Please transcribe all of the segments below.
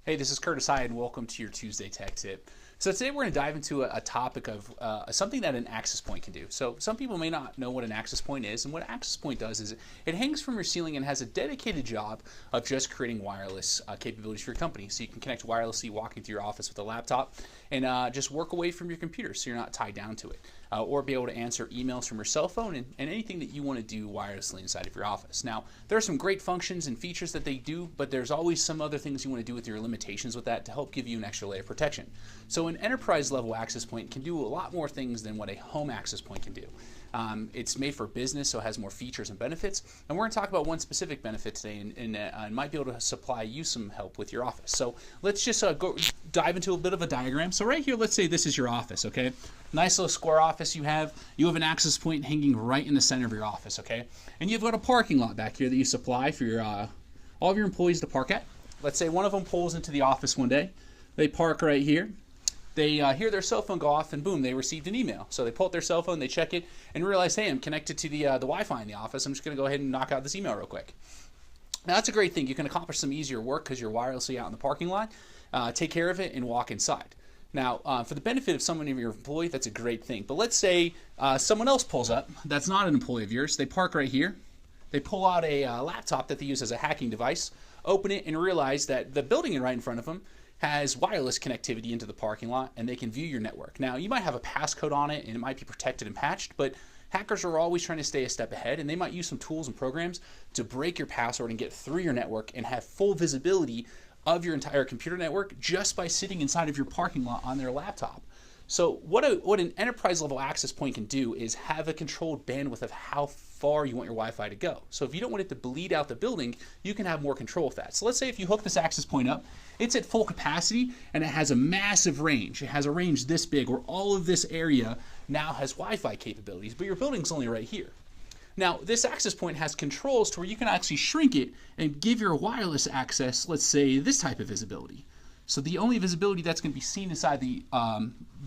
Hey, this is Curtis Hyde, and welcome to your Tuesday Tech Tip. So today we're going to dive into a topic of something that an access point can do. So some people may not know what an access point is, and what access point does is it hangs from your ceiling and has a dedicated job of just creating wireless capabilities for your company. So you can connect wirelessly walking through your office with a laptop and just work away from your computer so you're not tied down to it. Or be able to answer emails from your cell phone and anything that you want to do wirelessly inside of your office. Now, there are some great functions and features that they do, but there's always some other things you want to do with your limitations with that to help give you an extra layer of protection. So an enterprise level access point can do a lot more things than what a home access point can do. It's made for business, so it has more features and benefits. And we're going to talk about one specific benefit today and might be able to supply you some help with your office. So let's just go dive into a bit of a diagram. So right here, let's say this is your office, okay? Nice little square office you have. You have an access point hanging right in the center of your office, okay? And you've got a parking lot back here that you supply for your all of your employees to park at. Let's say one of them pulls into the office one day. They park right here. They hear their cell phone go off, and boom, they received an email. So they pull out their cell phone, they check it, and realize, hey, I'm connected to the Wi-Fi in the office. I'm just going to go ahead and knock out this email real quick. Now, that's a great thing. You can accomplish some easier work because you're wirelessly out in the parking lot. Take care of it and walk inside. Now, for the benefit of someone of your employee, that's a great thing. But let's say someone else pulls up. That's not an employee of yours. They park right here. They pull out a laptop that they use as a hacking device, open it, and realize that the building right in front of them has wireless connectivity into the parking lot, and they can view your network. Now, you might have a passcode on it, and it might be protected and patched, but hackers are always trying to stay a step ahead, and they might use some tools and programs to break your password and get through your network and have full visibility of your entire computer network just by sitting inside of your parking lot on their laptop. So what an enterprise level access point can do is have a controlled bandwidth of how far you want your Wi-Fi to go. So if you don't want it to bleed out the building, you can have more control of that. So let's say if you hook this access point up, it's at full capacity and it has a massive range. It has a range this big where all of this area now has Wi-Fi capabilities, but your building's only right here. Now, this access point has controls to where you can actually shrink it and give your wireless access, let's say, this type of visibility. So the only visibility that's going to be seen inside the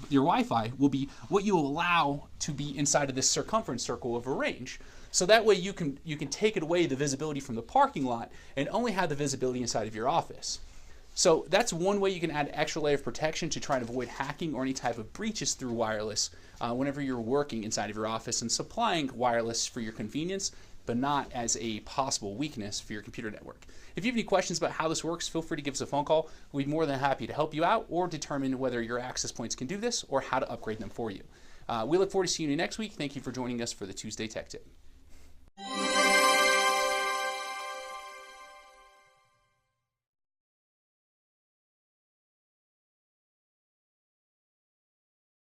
your Wi-Fi will be what you allow to be inside of this circumference circle of a range. So that way you can take it away the visibility from the parking lot and only have the visibility inside of your office. So that's one way you can add an extra layer of protection to try and avoid hacking or any type of breaches through wireless whenever you're working inside of your office and supplying wireless for your convenience, but not as a possible weakness for your computer network. If you have any questions about how this works, feel free to give us a phone call. We'd be more than happy to help you out or determine whether your access points can do this or how to upgrade them for you. We look forward to seeing you next week. Thank you for joining us for the Tuesday Tech Tip.